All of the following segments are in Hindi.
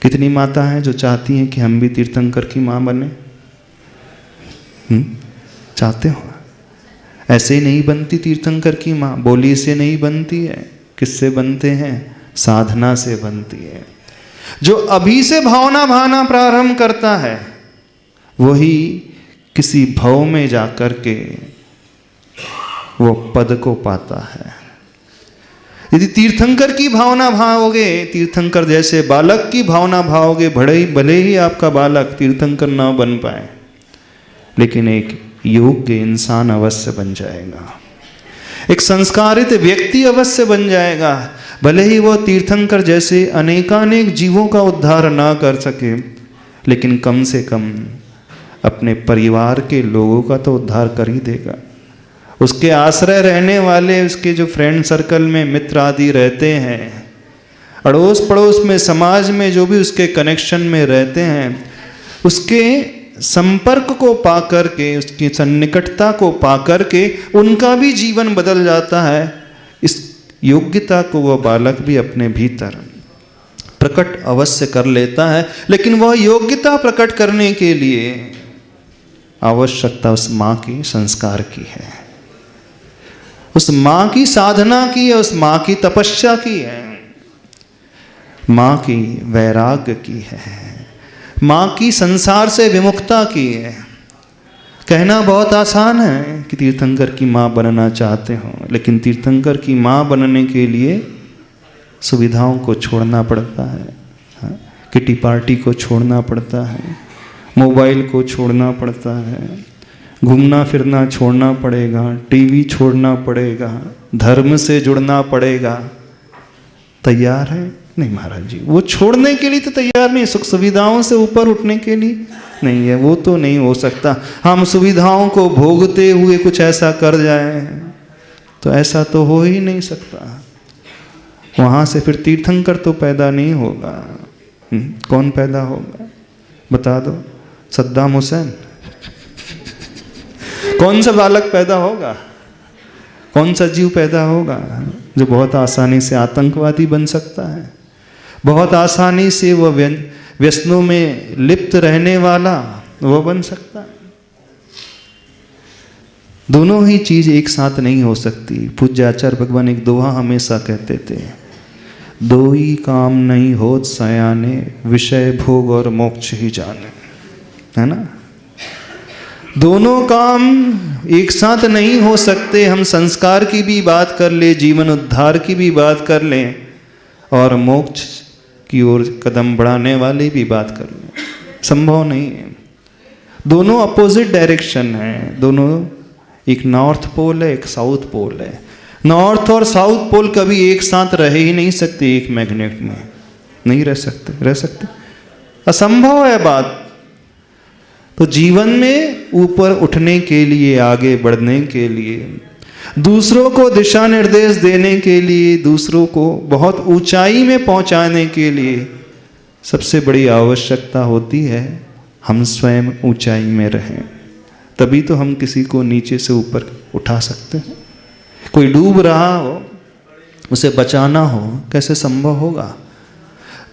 कितनी माता हैं जो चाहती हैं कि हम भी तीर्थंकर की माँ बने? चाहते हो? ऐसे ही नहीं बनती तीर्थंकर की माँ, बोली से नहीं बनती है। किससे बनते हैं? साधना से बनती है। जो अभी से भावना भाना प्रारंभ करता है वही किसी भव में जाकर के वो पद को पाता है। यदि तीर्थंकर की भावना भाओगे, तीर्थंकर जैसे बालक की भावना भाओगे, भले ही आपका बालक तीर्थंकर ना बन पाए, लेकिन एक योग्य इंसान अवश्य बन जाएगा, एक संस्कारित व्यक्ति अवश्य बन जाएगा। भले ही वो तीर्थंकर जैसे अनेकानेक जीवों का उद्धार ना कर सके, लेकिन कम से कम अपने परिवार के लोगों का तो उद्धार कर ही देगा। उसके आश्रय रहने वाले, उसके जो फ्रेंड सर्कल में मित्र आदि रहते हैं, अड़ोस पड़ोस में, समाज में जो भी उसके कनेक्शन में रहते हैं, उसके संपर्क को पा करके, उसकी सन्निकटता को पा करके उनका भी जीवन बदल जाता है। इस योग्यता को वह बालक भी अपने भीतर प्रकट अवश्य कर लेता है, लेकिन वह योग्यता प्रकट करने के लिए आवश्यकता उस माँ की संस्कार की है, उस माँ की साधना की है, उस माँ की तपस्या की है, माँ की वैराग्य की है, माँ की संसार से विमुक्ता की है। कहना बहुत आसान है कि तीर्थंकर की माँ बनना चाहते हो, लेकिन तीर्थंकर की माँ बनने के लिए सुविधाओं को छोड़ना पड़ता है, किटी पार्टी को छोड़ना पड़ता है, मोबाइल को छोड़ना पड़ता है, घूमना फिरना छोड़ना पड़ेगा, टीवी छोड़ना पड़ेगा, धर्म से जुड़ना पड़ेगा। तैयार है? नहीं महाराज जी, वो छोड़ने के लिए तो तैयार नहीं, सुख सुविधाओं से ऊपर उठने के लिए नहीं है, वो तो नहीं हो सकता। हम सुविधाओं को भोगते हुए कुछ ऐसा कर जाए तो ऐसा तो हो ही नहीं सकता। वहाँ से फिर तीर्थंकर तो पैदा नहीं होगा। कौन पैदा होगा बता दो? सद्दाम हुसैन? कौन सा बालक पैदा होगा? कौन सा जीव पैदा होगा जो बहुत आसानी से आतंकवादी बन सकता है, बहुत आसानी से वह व्यसनों में लिप्त रहने वाला वह बन सकता है? दोनों ही चीज एक साथ नहीं हो सकती। पूज्य आचार्य भगवान एक दोहा हमेशा कहते थे, दो ही काम नहीं होत सयाने, विषय भोग और मोक्ष ही जाने। है ना? दोनों काम एक साथ नहीं हो सकते। हम संस्कार की भी बात कर ले, जीवन उद्धार की भी बात कर लें, और मोक्ष की ओर कदम बढ़ाने वाली भी बात कर लें, संभव नहीं है। दोनों अपोजिट डायरेक्शन है, दोनों एक नॉर्थ पोल है, एक साउथ पोल है। नॉर्थ और साउथ पोल कभी एक साथ रह ही नहीं सकते, एक मैग्नेट में नहीं रह सकते, असंभव है बात। तो जीवन में ऊपर उठने के लिए, आगे बढ़ने के लिए, दूसरों को दिशा निर्देश देने के लिए, दूसरों को बहुत ऊंचाई में पहुंचाने के लिए सबसे बड़ी आवश्यकता होती है हम स्वयं ऊंचाई में रहें, तभी तो हम किसी को नीचे से ऊपर उठा सकते हैं। कोई डूब रहा हो, उसे बचाना हो, कैसे संभव होगा?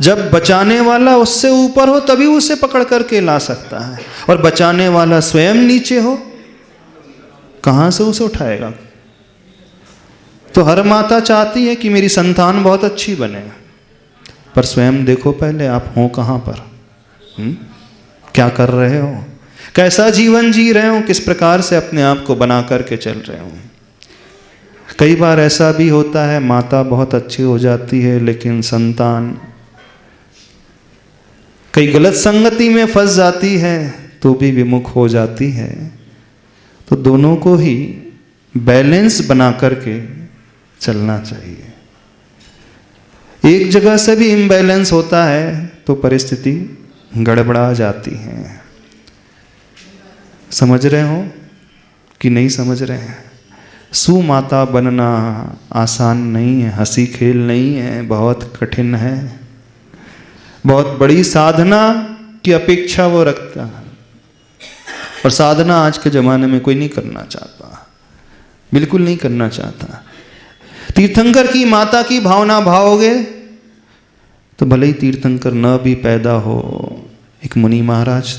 जब बचाने वाला उससे ऊपर हो तभी उसे पकड़ करके ला सकता है, और बचाने वाला स्वयं नीचे हो, कहां से उसे उठाएगा? तो हर माता चाहती है कि मेरी संतान बहुत अच्छी बने, पर स्वयं देखो पहले आप हो कहां पर, क्या कर रहे हो, कैसा जीवन जी रहे हो, किस प्रकार से अपने आप को बना करके चल रहे हो। कई बार ऐसा भी होता है, माता बहुत अच्छी हो जाती है, लेकिन संतान कई गलत संगति में फंस जाती है तो भी विमुख हो जाती है। तो दोनों को ही बैलेंस बना करके चलना चाहिए। एक जगह से भी इम्बैलेंस होता है तो परिस्थिति गड़बड़ा जाती है। समझ रहे हो कि नहीं समझ रहे हैं? सुमाता बनना आसान नहीं है, हंसी खेल नहीं है, बहुत कठिन है, बहुत बड़ी साधना की अपेक्षा वो रखता है। और साधना आज के ज़माने में कोई नहीं करना चाहता, बिल्कुल नहीं करना चाहता। तीर्थंकर की माता की भावना भाओगे तो भले ही तीर्थंकर न भी पैदा हो, एक मुनि महाराज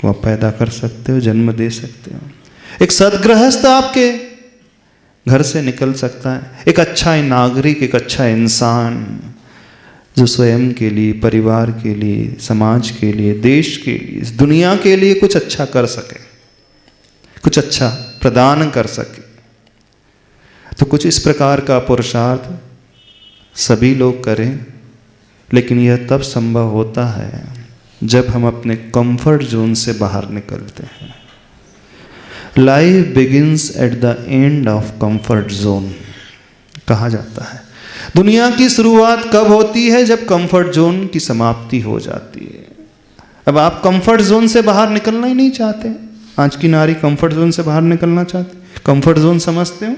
को आप पैदा कर सकते हो, जन्म दे सकते हो। एक सद्गृहस्थ आपके घर से निकल सकता है, एक अच्छा नागरिक, एक अच्छा इंसान जो स्वयं के लिए, परिवार के लिए, समाज के लिए, देश के लिए, इस दुनिया के लिए कुछ अच्छा कर सके, कुछ अच्छा प्रदान कर सके। तो कुछ इस प्रकार का पुरुषार्थ सभी लोग करें, लेकिन यह तब संभव होता है जब हम अपने कंफर्ट जोन से बाहर निकलते हैं। Life begins at the end of comfort zone कहा जाता है। दुनिया की शुरुआत कब होती है? जब कंफर्ट जोन की समाप्ति हो जाती है। अब आप कंफर्ट जोन से बाहर निकलना ही नहीं चाहते। आज की नारी कंफर्ट जोन से बाहर निकलना चाहती। कंफर्ट जोन समझते हो?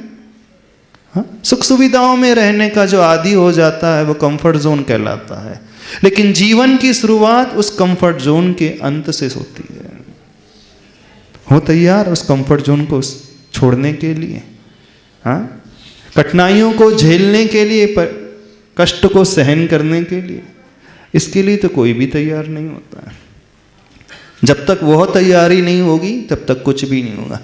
हाँ? सुख सुविधाओं में रहने का जो आदी हो जाता है वो कंफर्ट जोन कहलाता है। लेकिन जीवन की शुरुआत उस कंफर्ट जोन के अंत से होती है। हो तैयार उस कंफर्ट जोन को छोड़ने के लिए? हाँ, कठिनाइयों को झेलने के लिए, पर कष्ट को सहन करने के लिए? इसके लिए तो कोई भी तैयार नहीं होता है। जब तक वह तैयारी नहीं होगी तब तक कुछ भी नहीं होगा।